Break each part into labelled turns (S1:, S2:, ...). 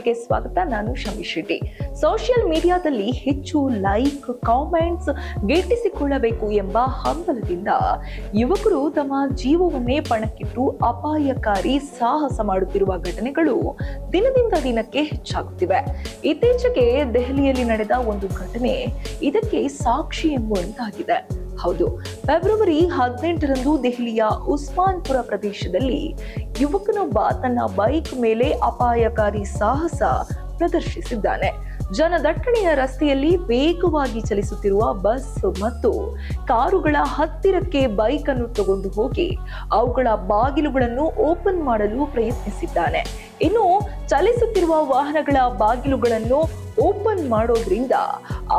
S1: ಚಾನೆಲ್ಗೆ ಸ್ವಾಗತ. ನಾನು ಶಮಿ ಶೆಟ್ಟಿ. ಸೋಷಿಯಲ್ ಮೀಡಿಯಾದಲ್ಲಿ ಹೆಚ್ಚು ಲೈಕ್, ಕಾಮೆಂಟ್ಸ್ ಗಿಟ್ಟಿಸಿಕೊಳ್ಳಬೇಕು ಎಂಬ ಹಂಬಲದಿಂದ ಯುವಕರು ತಮ್ಮ ಜೀವವನ್ನೇ ಪಣಕ್ಕಿಟ್ಟು ಅಪಾಯಕಾರಿ ಸಾಹಸ ಮಾಡುತ್ತಿರುವ ಘಟನೆಗಳು ದಿನದಿಂದ ದಿನಕ್ಕೆ ಹೆಚ್ಚಾಗುತ್ತಿವೆ. ಇತ್ತೀಚೆಗೆ ದೆಹಲಿಯಲ್ಲಿ ನಡೆದ ಒಂದು ಘಟನೆ ಇದಕ್ಕೆ ಸಾಕ್ಷಿ ಎಂಬುವಂತಾಗಿದೆ. ಹೌದು, ಫೆಬ್ರವರಿ 18ರಂದು ದೆಹಲಿಯ ಉಸ್ಮಾನ್ಪುರ ಪ್ರದೇಶದಲ್ಲಿ ಯುವಕನೊಬ್ಬ ತನ್ನ ಬೈಕ್ ಮೇಲೆ ಅಪಾಯಕಾರಿ ಸಾಹಸ ಪ್ರದರ್ಶಿಸಿದ್ದಾನೆ. ಜನದಟ್ಟಣೆಯ ರಸ್ತೆಯಲ್ಲಿ ವೇಗವಾಗಿ ಚಲಿಸುತ್ತಿರುವ ಬಸ್ ಮತ್ತು ಕಾರುಗಳ ಹತ್ತಿರಕ್ಕೆ ಬೈಕ್ ಅನ್ನು ತಗೊಂಡು ಹೋಗಿ ಅವುಗಳ ಬಾಗಿಲುಗಳನ್ನು ಓಪನ್ ಮಾಡಲು ಪ್ರಯತ್ನಿಸಿದ್ದಾನೆ. ಇನ್ನು ಚಲಿಸುತ್ತಿರುವ ವಾಹನಗಳ ಬಾಗಿಲುಗಳನ್ನು ಓಪನ್ ಮಾಡೋದ್ರಿಂದ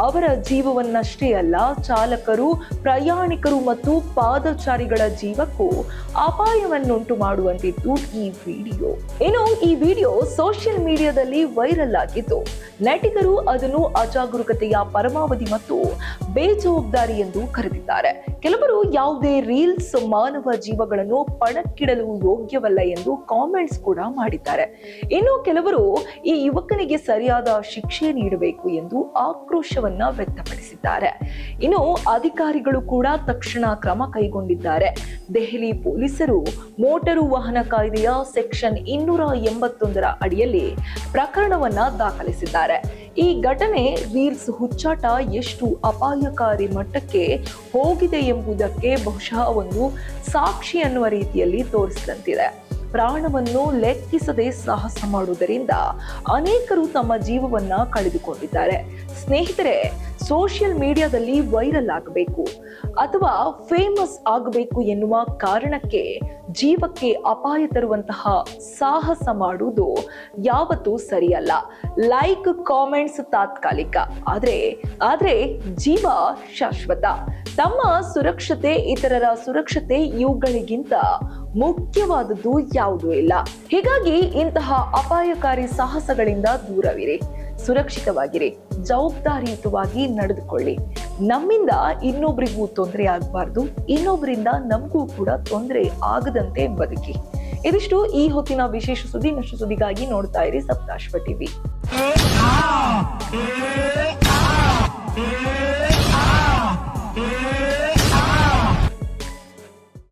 S1: ಅವರ ಜೀವವನ್ನಷ್ಟೇ ಅಲ್ಲ, ಚಾಲಕರು, ಪ್ರಯಾಣಿಕರು ಮತ್ತು ಪಾದಚಾರಿಗಳ ಜೀವಕ್ಕೂ ಅಪಾಯವನ್ನುಂಟು ಮಾಡುವಂತಿತ್ತು ಈ ವಿಡಿಯೋ. ಇನ್ನು ಈ ವಿಡಿಯೋ ಸೋಷಿಯಲ್ ಮೀಡಿಯಾದಲ್ಲಿ ವೈರಲ್ ಆಗಿದ್ದು, ನಟಿಗರು ಅದನ್ನು ಅಜಾಗರೂಕತೆಯ ಪರಮಾವಧಿ ಮತ್ತು ಬೇಜವಾಬ್ದಾರಿ ಎಂದು ಕರೆದಿದ್ದಾರೆ. ಕೆಲವರು ಯಾವುದೇ ರೀಲ್ಸ್ ಮಾನವ ಜೀವಗಳನ್ನು ಪಣಕ್ಕಿಡಲು ಯೋಗ್ಯವಲ್ಲ ಎಂದು ಕಾಮೆಂಟ್ಸ್ ಕೂಡ ಮಾಡಿದ್ದಾರೆ. ಇನ್ನು ಕೆಲವರು ಈ ಯುವಕನಿಗೆ ಸರಿಯಾದ ಶಿಕ್ಷೆ ನೀಡಬೇಕು ಎಂದು ಆಕ್ರೋಶವನ್ನ ವ್ಯಕ್ತಪಡಿಸಿದ್ದಾರೆ. ಇನ್ನು ಅಧಿಕಾರಿಗಳು ಕೂಡ ತಕ್ಷಣ ಕ್ರಮ ಕೈಗೊಂಡಿದ್ದಾರೆ. ದೆಹಲಿ ಪೊಲೀಸರು ಮೋಟಾರು ವಾಹನ ಕಾಯ್ದೆಯ ಸೆಕ್ಷನ್ 281ರ ಅಡಿಯಲ್ಲಿ ಪ್ರಕರಣವನ್ನ ದಾಖಲಿಸಿದ್ದಾರೆ. ಈ ಘಟನೆ ರೀಲ್ಸ್ ಹುಚ್ಚಾಟ ಎಷ್ಟು ಅಪಾಯಕಾರಿ ಮಟ್ಟಕ್ಕೆ ಹೋಗಿದೆ ಎಂಬುದಕ್ಕೆ ಬಹುಶಃ ಒಂದು ಸಾಕ್ಷಿ ಅನ್ನುವ ರೀತಿಯಲ್ಲಿ ತೋರಿಸಿದಂತಿದೆ. ಪ್ರಾಣವನ್ನು ಲೆಕ್ಕಿಸದೆ ಸಾಹಸ ಮಾಡುವುದರಿಂದ ಅನೇಕರು ತಮ್ಮ ಜೀವವನ್ನ ಕಳೆದುಕೊಂಡಿದ್ದಾರೆ. ಸ್ನೇಹಿತರೆ, ಸೋಷಿಯಲ್ ಮೀಡಿಯಾದಲ್ಲಿ ವೈರಲ್ ಆಗಬೇಕು ಅಥವಾ ಫೇಮಸ್ ಆಗಬೇಕು ಎನ್ನುವ ಕಾರಣಕ್ಕೆ ಜೀವಕ್ಕೆ ಅಪಾಯ ತರುವಂತಹ ಸಾಹಸ ಮಾಡುವುದು ಯಾವತ್ತೂ ಸರಿಯಲ್ಲ. ಲೈಕ್, ಕಾಮೆಂಟ್ಸ್ ತಾತ್ಕಾಲಿಕ, ಆದ್ರೆ ಜೀವ ಶಾಶ್ವತ. ತಮ್ಮ ಸುರಕ್ಷತೆ, ಇತರರ ಸುರಕ್ಷತೆ ಇವುಗಳಿಗಿಂತ ಮುಖ್ಯವಾದದ್ದು ಯಾವುದೂ ಇಲ್ಲ. ಹೀಗಾಗಿ ಇಂತಹ ಅಪಾಯಕಾರಿ ಸಾಹಸಗಳಿಂದ ದೂರವಿರಿ, ಸುರಕ್ಷಿತವಾಗಿರಿ, ಜವಾಬ್ದಾರಿಯುತವಾಗಿ ನಡೆದುಕೊಳ್ಳಿ. ನಮ್ಮಿಂದ ಇನ್ನೊಬ್ಬರಿಗೂ ತೊಂದರೆ ಆಗಬಾರ್ದು, ಇನ್ನೊಬ್ಬರಿಂದ ನಮಗೂ ಕೂಡ ತೊಂದರೆ ಆಗದಂತೆ ಬದುಕಿ. ಇದಿಷ್ಟು ಈ ಹೊತ್ತಿನ ವಿಶೇಷ ಸುದ್ದಿ. ಇನ್ನಷ್ಟು ಸುದ್ದಿಗಾಗಿ ನೋಡ್ತಾ ಇರಿ ಸಪ್ತಾಶ್ವ ಟಿವಿ.